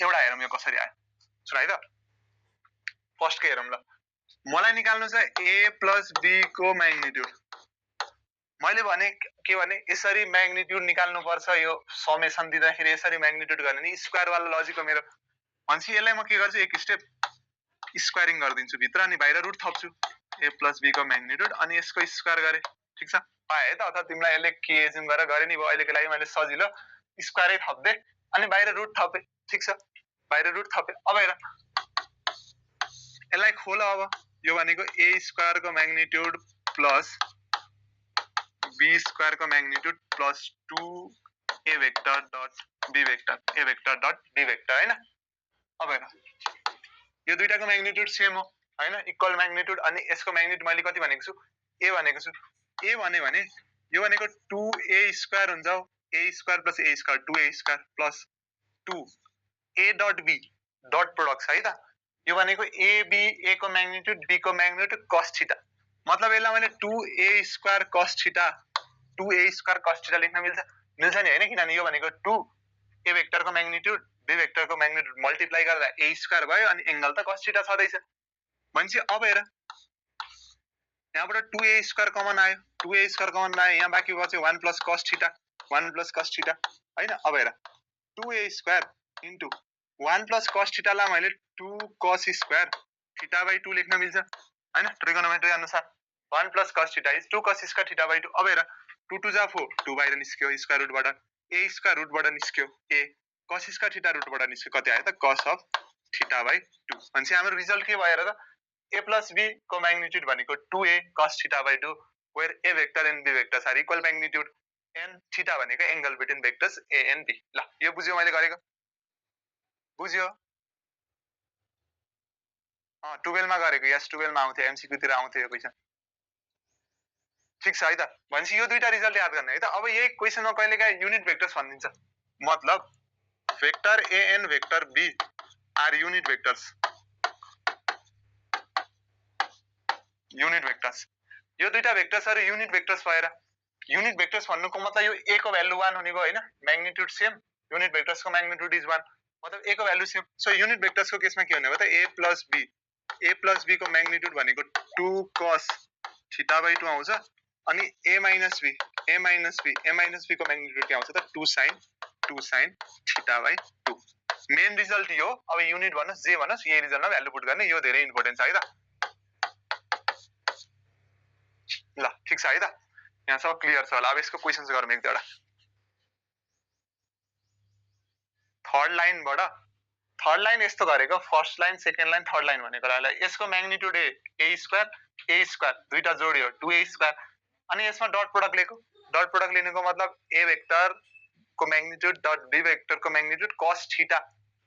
एउटा हेरौँ यो कसरी आयो सुन है त फर्स्ट के हेरौँ ल मलाई निकाल्नु छ a plus b को म्याग्निट्युड मैले भने के भने यसरी म्याग्निट्युड निकाल्नु पर्छ यो समेसन दिँदाखेरि यसरी म्याग्निट्युड गर्ने नि स्क्वायर वाला लजिक हो मेरो भन्छ यसलाई म के गर्छु एक स्टेप स्क्वायरिङ गर्दिन्छु भित्र अनि बाहिर रुट थप्छु a plus b को म्याग्निट्युड अनि यसको स्क्वायर गरे ठीक छ पाए है त अथवा तिमीलाई यसले के एज्युम गरेर गरे नि भयो अहिलेको लागि मैले सजिलो स्क्वायरै थप्दे अनि बाहिर रुट थपे ठीक छ बाहिर रुट थपे अब हेर यसलाई खोल अब यो भनेको a स्क्वायर को म्याग्निट्युड प्लस b स्क्वायर को magnitude plus 2a vector dot B vector A vector dot B vector हैन अब हेर यो दुईटाको म्याग्निट्युड सेम हो हैन इक्वल म्याग्निट्युड अनि यसको म्याग्निट्युड मैले कति भनेको छु ए भनेको छु ए भने यो भनेको 2a² हुन्छ a² + a² 2a² + 2 a dot b dot product है त यो भनेको a b a को म्याग्निट्युड b को म्याग्निट्युड cos θ मतलब यसलाई मैले 2a² cos θ 2a² cos θ लेख्न मिल्छ नि हैन किनभने यो भनेको 2 a वेक्टर को म्याग्निट्युड b वेक्टर को म्याग्निट्युड मल्टिप्लाई गर्दा a² भयो अनि एंगल त cos θ छदैछ भनेपछि अब हेर यहाँबाट 2a² कमन आयो 2a² कमन आयो यहाँ बाँकी बच्यो 1 + cos θ 1 + cos θ हैन अब हेर 2a² * 1 + cos θ लाई मैले 2 cos² θ/2 लेख्न मिल्छ हैन ट्रिगोनोमेट्री अनुसार 1 + cos θ = 2 cos² θ/2 अब हेर 2 2 जा 4 2 बाहिर निस्क्यो स्क्वायर रुटबाट a स्क्वायर रुटबाट निस्क्यो a cos² θ रुटबाट निस्क्यो कति आयो त cos of θ/2 भनेपछि हाम्रो रिजल्ट के भयो र a plus b को म्याग्निट्युड भनेको 2a cos θ/2 where a vector and b vectors are equal magnitude and θ भनेको angle between vectors a and b ल यो बुझ्यो मैले गरेको बुझ्यो 12 मा गरेको यस 12 मा आउँथ्यो एमसीक्यू तिर आउँथ्यो यो क्वेशन ठीक छ है त भनेपछि यो दुईटा रिजल्ट याद गर्ने है त अब यही क्वेशनमा कहिलेकाहीँ युनिट वेक्टर्स भनिन्छ मतलब vector a and vector b are unit vectors यो दुईटा वेक्टर्सहरु युनिट वेक्टर्स भएर युनिट वेक्टर्स भन्नुको मतलब यो a को भ्यालु 1 हुने भयो हैन म्याग्निट्युड सेम युनिट वेक्टर्स को म्याग्निट्युड इज 1 मतलब a को value same so unit vectors को केसमा के हुने भयो त a plus b को म्याग्निट्युड भनेको 2 cos θ/2 आउँछ अनि a minus b को म्याग्निट्युड के आउँछ त 2 sin θ/2 मेन रिजल्ट यो अब युनिट भन्नुस् जे भन्नुस् यही रिजल्टमा भ्यालु पुट गर्ने यो धेरै इम्पोर्टेन्ट छ है त ल ठीक छ है त यहाँ सब क्लियर छ होला अब यसको क्वेशन्स गरौँ एक दुईवटा थर्ड लाइन यस्तो गरेको first line second line third line भनेको लागि यसको म्याग्निट्युड a² दुईटा जोड्यो 2a² अनि यसमा डट प्रोडक्ट लिनुको मतलब a वेक्टर को म्याग्निट्युड डट b वेक्टर को म्याग्निट्युड cos θ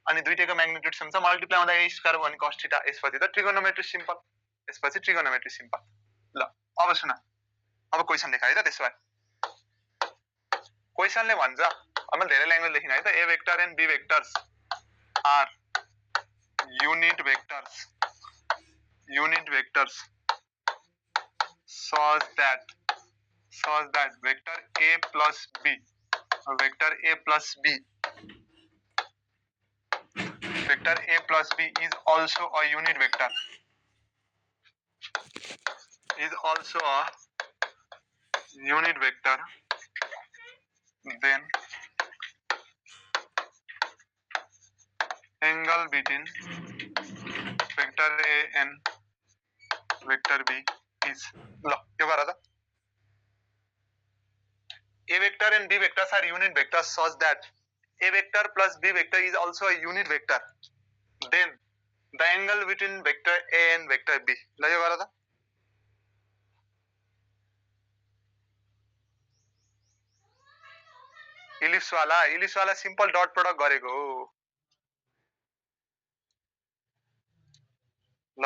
अनि दुईटैको म्याग्निट्युड सेम छ मल्टिप्लाई हुँदा a² भने cos θ यसपछि त ट्रिगोनोमेट्री सिम्पल ल अब सुन अब क्वेशन लेख है त त्यसो भए क्वेशनले भन्छ अब मैले धेरै ल्याङ्ग्वेज लेखिन है त a vector and b vectors are unit vectors such that vector a plus b is also a unit vector then angle between vector a and vector b is ल यो गर त a vector and b vectors are unit vectors such that a vector plus b vector is also a unit vector then the angle between vector a and vector b ल यो गर त ellipse वाला simple dot product गरेको हो ल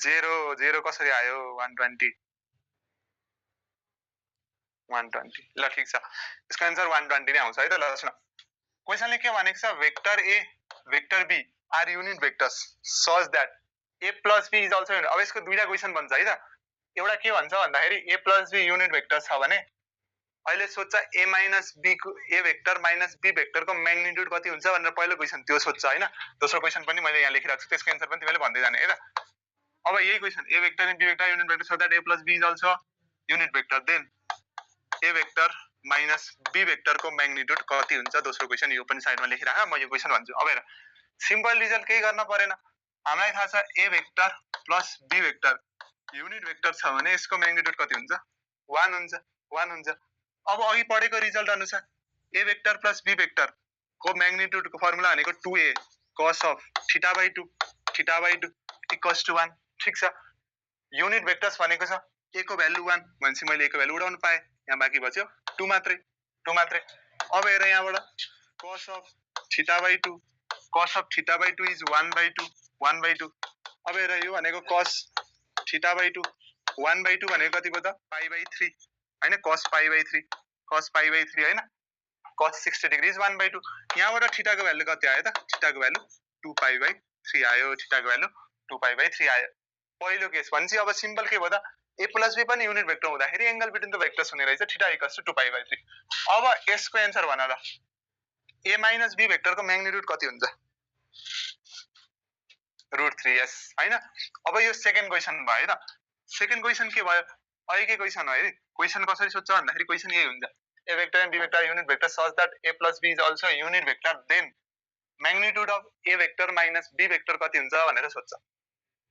0 कसरी आयो 120 ल ठीक छ यसको आन्सर 120 नै आउँछ है त ल सुन क्वेशनले के भनेको छ vector a vector b are unit vectors such that a plus b is also अब यसको दुईटा क्वेशन भन्छ है त एउटा के भन्छ भन्दाखेरि a plus b unit vector छ भने अहिले सोच्छ a minus b को a vector minus b vector को म्याग्निट्युड कति हुन्छ भनेर पहिलो क्वेशन त्यो सोच्छ हैन दोस्रो क्वेशन पनि मैले यहाँ लेखिराख्छु त्यसको आन्सर पनि तिमीले भन्दै जाने है त अब यही question a vector and b vector unit vector so that a plus b is also unit vector then a vector minus b vector को म्याग्निट्युड कति हुन्छ दोस्रो क्वेशन यो पनि साइडमा लेखिराख म यो क्वेशन भन्छु अब हेर सिम्पल रिजल्ट केही गर्न परेन हामीलाई थाहा छ a vector plus b vector unit vector छ भने यसको म्याग्निट्युड कति हुन्छ 1 हुन्छ अब अघि पढेको रिजल्ट अनुसार a vector plus b vector को म्याग्निट्युड को फर्मुला भनेको 2a cos of θ/2 equals to 1 ठीक छ युनिट वेक्टर्स भनेको छ a को भ्यालु 1 भनेपछि मैले a को भ्यालु उडाउन पाए यहाँ बाँकी बच्यो 2 मात्रै अब हेर यहाँबाट cos of theta by 2 cos of theta by 2 is 1/2 1/2 अब हेर यो भनेको cos theta by 2 1/2 भनेको कति भयो त pi by 3 हैन cos pi by 3 हैन cos 60 degree is 1/2 यहाँबाट थीटा को भ्यालु कति आयो त थीटा को भ्यालु 2 pi by 3 आयो थीटा को भ्यालु 2 pi by 3 आयो पहिलो केस भनेपछि अब सिम्पल के भयो त a plus b पनि युनिट भेक्टर हुँदाखेरि एंगल बिट्विन द भेक्टर्स हुने रहेछ theta equals to 2 pi by 3 अब यसको आन्सर भन ल a minus b भेक्टर को म्याग्निट्युड कति हुन्छ √3 यस हैन अब यो सेकेन्ड क्वेशन भयो है त सेकेन्ड क्वेशन के भयो अहिलेकै क्वेशन हो है क्वेशन कसरी सोध्छ भन्दाखेरि क्वेशन यही हुन्छ a vector and b vector unit vector such that a plus b is also a unit vector then magnitude of a vector minus b vector कति हुन्छ भनेर सोध्छ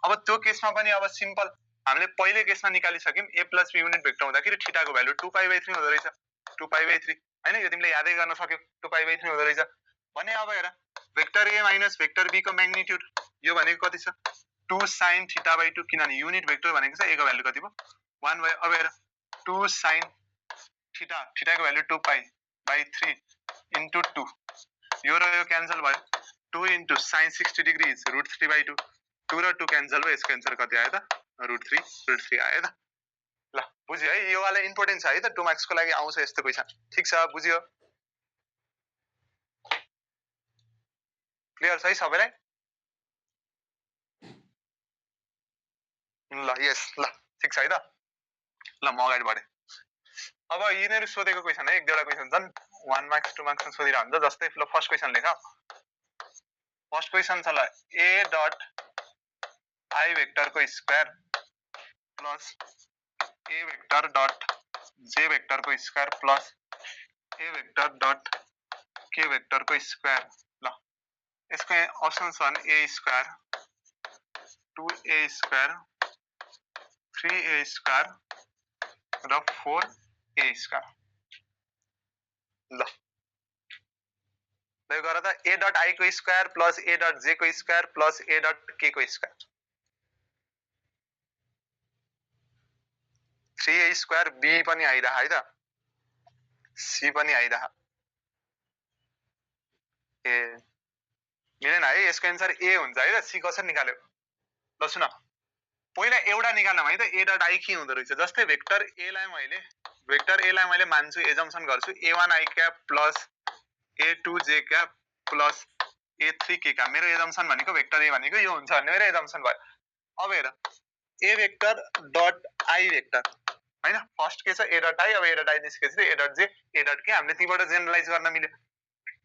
अब त्यो केसमा पनि अब सिम्पल हामीले पहिले केसमा निकालिसक्यौं a plus b unit vector हुँदाखेरि थीटाको भ्यालु 2 pi by 3 हुँदो रहेछ 2 pi by 3 हैन यो तिमीले यादै गर्न सक्यौ 2 pi by 3 हुँदो रहेछ भने अब हेर vector a minus vector b को म्याग्निट्युड यो भनेको कति छ 2 sin थीटा by 2 किनभने युनिट भेक्टर भनेको छ a को भ्यालु कति भयो 1 भयो अब हेर 2 sin थीटा को भ्यालु 2 pi by 3 into 2 यो र यो क्यान्सल भयो 2 into sin 60 degree is √3 by 2 2 र 2 क्यान्सल भयो यसको आन्सर कति आयो त √3 आयो त ल बुझ्यो है यो वाला इम्पोर्टेन्ट छ है त 2 मार्क्स को लागि आउँछ यस्तो क्वेशन ठीक छ बुझ्यो क्लियर छ है सबैलाई ल यस ल ठीक छ है त ल म अगाडि बढे अब यिनीहरु सोधेको क्वेशन है एक दुईवटा क्वेशन छन् 1 मार्क्स 2 मार्क्स सोधिरा हुन्छ जस्तै ल फर्स्ट क्वेशन लेख फर्स्ट क्वेशन छ ल a डट i वेक्टर को square plus a vector dot j vector को square plus a vector dot k vector को स्क्वायर ल यसको अप्सन्स छन् a square 2a square 3a square र 4a स्क्वायर ल यो गर त a डट i को square plus a dot j को square plus a dot k को स्क्वायर 3a स्क्वायर b पनि आइरहा है त c पनि आइरहा ए मिलेन है यसको आन्सर a हुन्छ है त c कसरी निकाल्यो ल सुन पहिला एउटा निकाल्नमा है त a डट i के हुँदो रहेछ जस्तै भेक्टर a लाई मैले मान्छु एजम्पसन गर्छु a1 i cap plus a2 j cap plus a3 k cap मेरो एजम्पसन भनेको भेक्टर a भनेको यो हुन्छ भन्ने मेरो एजम्पसन भयो अब हेर a vector dot i vector हैन फर्स्ट के छ a डट i अब a डट i निस्केपछि a dot j a dot k हामीले तीबाट जेनरलाइज गर्न मिल्यो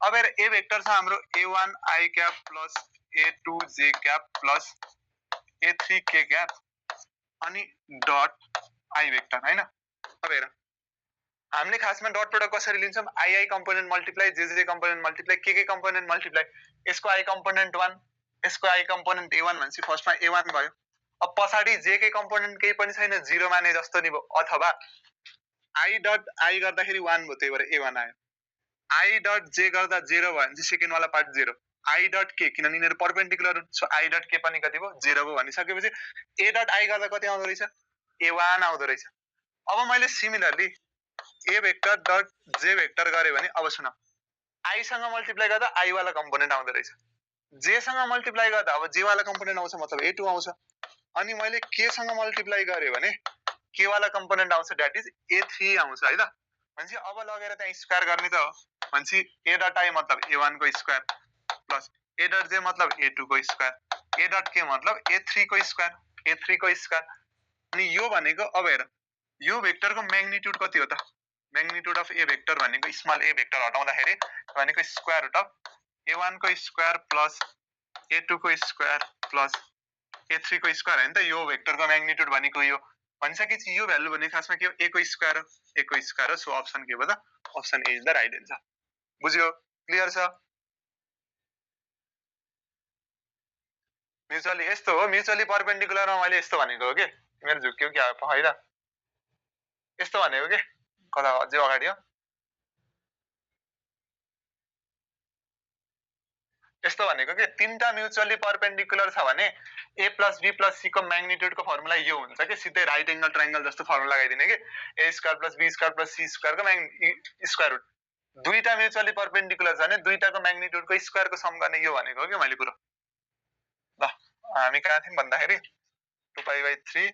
अब हेर a वेक्टर छ हाम्रो a1 i cap plus a2 j cap plus a3 k cap अनि डट i वेक्टर हैन अब हेर हामीले खासमा डट प्रोडक्ट कसरी लिन्छौं i component multiply j component multiply k component multiply यसको i कम्पोनेन्ट 1 यसको i कम्पोनेन्ट a1 भनेपछि फर्स्टमा a1 भयो अब पछाडी j के कम्पोनेन्ट केही पनि छैन 0 माने जस्तो नि भयो अथवा i डट i गर्दाखेरि 1 भयो त्यही भएर a1 आयो i डट j गर्दा 0 भयो भने चाहिँ सेकेन्ड वाला पार्ट 0 i डट k किनभने यिनीहरु परपेन्डिकुलर हुन् सो i डट k पनि कति भयो 0 भयो भनिसकेपछि a डट i गर्दा कति आउँदो रहेछ a1 आउँदो रहेछ अब मैले similarly a vector dot j vector गरे भने अब सुन i सँग मल्टिप्लाई गर्दा i वाला कम्पोनेन्ट आउँदो रहेछ j सँग मल्टिप्लाई गर्दा अब j वाला कम्पोनेन्ट आउँछ मतलब a2 आउँछ अनि मैले k सँग मल्टिप्लाई गरे भने k वाला कम्पोनेन्ट आउँछ दैट इज a3 आउँछ है त भनेपछि अब लगेर त्यहाँ स्क्वायर गर्ने त हो भनेपछि a डट i मतलब a1 को square plus a dot j मतलब a2 को स्क्वायर a डट k मतलब a3 को स्क्वायर अनि यो भनेको अब हेर यो भेक्टरको म्याग्निट्युड कति हो त म्याग्निट्युड अफ a भेक्टर भनेको स्मल a भेक्टर हटाउँदाखेरि भनेको स्क्वायर रुट अफ a1 को स्क्वायर प्लस a2 को स्क्वायर प्लस a3 को स्क्वायर हैन त यो भेक्टरको म्याग्निट्युड भनेको यो भनिसकेपछि यो भ्यालु भने खासमा के हो a को स्क्वायर हो सो अप्सन के भयो त option A is the right answer बुझ्यो क्लियर छ म्युचुअली यस्तो हो म्युचुअली परपेन्डिकुलरमा मैले यस्तो भनेको हो के तिमीहरु झुक्क्यौ के है त यस्तो भनेको के कता अझै अगाडि हो यस्तो भनेको के तीनटा म्युचुअली परपेन्डिकुलर छ भने a plus b plus c को म्याग्निट्युड को फर्मुला यो हुन्छ के सिधै राइट एंगल ट्रायंगल जस्तो फर्मुला लगाइदिने के a square plus b square plus c square को स्क्वायर रुट दुईटा म्युचुअली परपेन्डिकुलर छ भने दुईटाको म्याग्निट्युडको स्क्वायरको सम गर्ने यो भनेको हो कि मैले कुरो ल हामी कहाँ थियौँ भन्दाखेरि 2π/3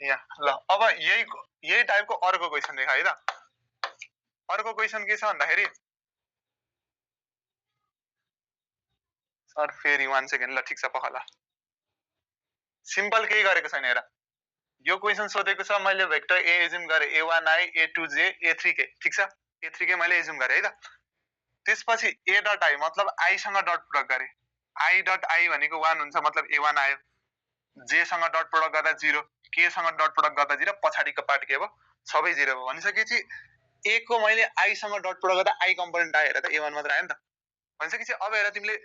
यहाँ ल अब यही टाइपको अर्को क्वेसन देखा है त अर्को क्वेसन के छ भन्दाखेरि सर फेरि 1 सेकेन्ड ल ठिक छ पखला सिम्पल केही गरेको छैन हेर यो क्वेसन सोधेको छ मैले भेक्टर ए एज्युम गरे a1i a2j a3k ठीक छ a3k मैले एज्युम गरे है त त्यसपछि a डट i मतलब i सँग डट प्रोडक्ट गरे i डट i भनेको 1 हुन्छ मतलब a1 आयो j सँग डट प्रोडक्ट गर्दा 0 k सँग डट प्रोडक्ट गर्दा 0 पछाडीको पार्ट के भयो सबै 0 भयो भनिसकेपछि a को मैले i सँग डट प्रोडक्ट गर्दा i कम्पोनेन्ट आयो हेर त a1 मात्र आयो नि त भनिसकेपछि अब हेर तिमीले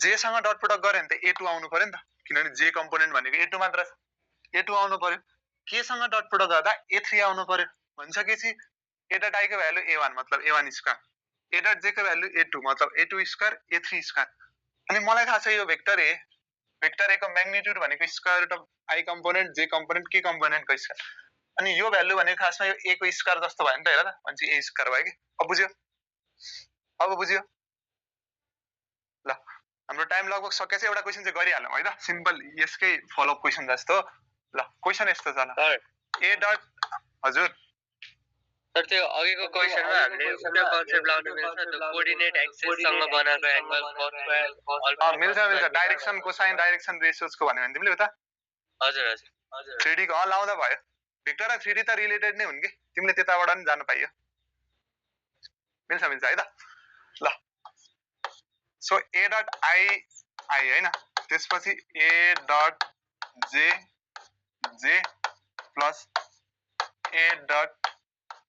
j सँग डट प्रोडक्ट गरे भने त a2 आउनु पर्यो नि त किनभने j कम्पोनेन्ट भनेको a2 मात्र छ a2 आउनु पर्यो k सँग डट प्रोडक्ट गर्दा a3 आउनु पर्यो भनिसकेपछि a डट i को भ्यालु a1 मतलब a1 square a dot j को भ्यालु a2 मतलब a2 स्क्वायर a3 स्क्वायर अनि मलाई थाहा छ यो भेक्टर a को म्याग्निट्युड भनेको square root of i component j component k component को स्क्वायर अनि यो भ्यालु भनेको खासमा यो a को स्क्वायर जस्तो भयो नि त हेर त भनेपछि a स्क्वायर भयो कि अब बुझ्यो ल हाम्रो टाइम लगभग सकेछ एउटा क्वेशन चाहिँ गरिहालौँ है त सिम्पल यसकै फलोअप क्वेशन जस्तो ल क्वेशन यस्तो छ ल a डट हजुर सर त्यो अघिको क्वेशनमा हामीले एउटा कन्सेप्ट लाउनु मिल्छ त्यो कोअर्डिनेट एक्सिस सँग बनाएको एंगल cos मिल्छ डाइरेक्सन कोसाइन डाइरेक्सन रेशियोज को भन्यो भने तिमीले उता हजुर हजुर 3D को लाउँदा भयो भेक्टर र 3D त रिलेटेड नै हुन् के तिमीले त्यताबाट नि जानु पाइयो मिल्छ है त ल सो a डट i हैन त्यसपछि a dot j plus a dot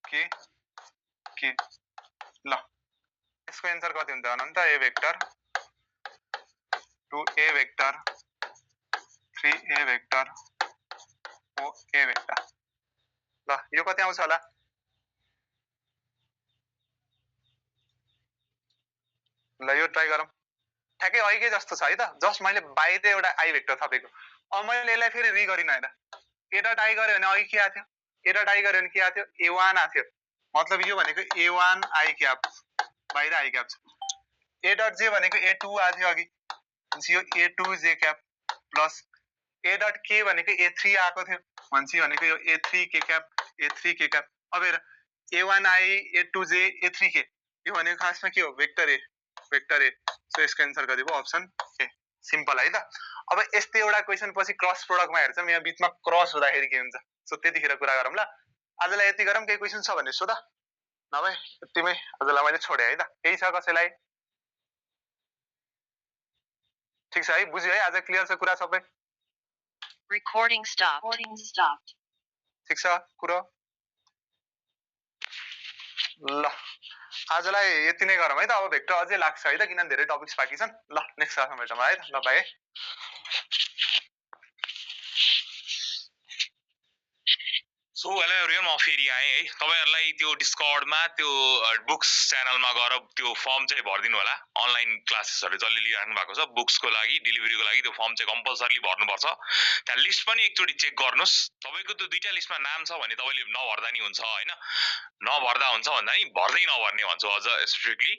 k ल यसको एन्सर कति हुन्छ भन त a vector 2a vector 3a vector 4a vector ल यो कति आउँछ होला ल यो ट्राई गरौँ ठ्याक्कै अघिकै जस्तो छ है त जस्ट मैले बाहिर एउटा i भेक्टर थपेको अब मैले यसलाई फेरि रि गरिन हैन a डट i गर्यो भने अघि के आथ्यो a डट i गर्यो भने के आथ्यो a1 आथ्यो मतलब यो भनेको a1 i क्याप बाहिर i क्याप छ a डट j भनेको a2 आथ्यो अघि भनेपछि यो a2 j cap plus a dot k भनेको a3 आएको थियो भनेपछि भनेको यो a3 k cap a3 k cap अब हेर a1 i a2 j a3 k यो भनेको खासमा के हो भेक्टर a सो यसको एन्सर कति भयो अप्सन ए सिम्पल है त अब यस्तै एउटा क्वेशन पछि क्रस प्रोडक्टमा हेर्छौँ यहाँ बीचमा क्रस हुँदाखेरि के हुन्छ सो त्यतिखेर कुरा गरौँ ल आजलाई यति गरौँ केही क्वेशन छ भने सोध नभए यतिमै आजलाई मैले छोडे है त केही छ कसैलाई ठीक छ है बुझ्यो है आज क्लियर छ कुरा सबै Recording stopped. ठीक छ कुरो ल आजलाई यति नै गरौँ है त अब भेक्टर अझै लाग्छ है त किनभने धेरै टपिक्स बाँकी छन् ल नेक्स्ट क्लासमा भेटौँ है त ल बाइ सो हेलो एभ्रिवन म फेरि आएँ है तपाईहरुलाई त्यो डिस्कर्डमा त्यो बुक्स च्यानलमा गएर त्यो फर्म चाहिँ भर्दिनु होला अनलाइन क्लासेसहरु जसले लिइराख्नु भएको छ बुक्सको लागि डेलिभरीको लागि त्यो फर्म चाहिँ कम्पल्सरीली भर्नुपर्छ त्यहाँ लिस्ट पनि एकचोटी चेक गर्नुस् तपाईको त्यो दुईटा लिस्टमा नाम छ भने तपाईले नभर्दा नि हुन्छ हैन नभर्दा हुन्छ भन्दा नि भर्दै नभर्ने भन्छु अझ स्ट्रिक्टली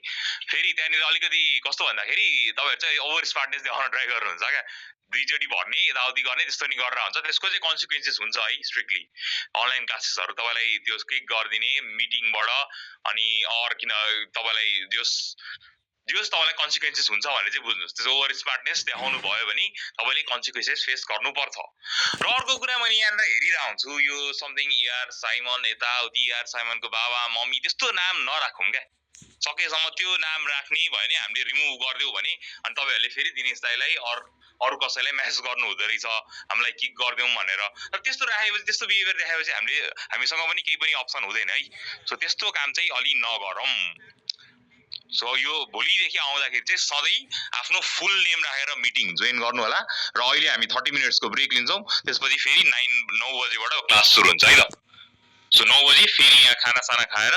फेरि त्यहाँनिर अलिकति कस्तो भन्दाखेरि तपाईहरु चाहिँ ओभर स्मार्टनेस देखाउन ट्राई गर्नुहुन्छ क्या दुईचोटी भर्ने यताउति गर्ने त्यस्तो नि गरेर हुन्छ त्यसको चाहिँ कन्सिक्वेन्सेस हुन्छ है स्ट्रिक्टली अनलाइन क्लासेसहरु तपाईलाई त्यो क्लिक गर्दिने मिटिङबाट अनि अर किन तपाईलाई जस तपाईलाई कन्सिक्वेन्सेस हुन्छ भने चाहिँ बुझ्नुस् त्यसो ओभर स्मार्टनेस देखाउनु भयो भने तपाईले कन्सिक्वेन्सेस फेस गर्नुपर्छ र अर्को कुरा मैले यहाँनिर हेरिरहेको हुन्छु यो समथिङ यार साइमन यताउति यार साइमनको बाबा मम्मी त्यस्तो नाम नराखौँ क्या सकेसम्म त्यो नाम राख्ने भयो भने हामीले रिमुभ गरिदियो भने अनि तपाईहरुले फेरि दिनेश दाइलाई अरु कसैलाई मेसेज गर्नु हुँदै रहेछ हामीलाई किक गर्दियौं भनेर र त्यस्तो राखेपछि त्यस्तो बिहेभियर देखाएपछि हामीसँग पनि केही पनि अप्सन हुँदैन है सो त्यस्तो काम चाहिँ अलि नगरौँ सो यो भोलिदेखि आउँदाखेरि चाहिँ सधैँ आफ्नो फुल नेम राखेर मिटिङ जोइन गर्नु होला र अहिले हामी 30 मिनेट्सको ब्रेक लिन्छौं त्यसपछि फेरि 9 बजेबाट क्लास सुरु हुन्छ है त सो 9 बजे फेरि यहाँ खाना साना खाएर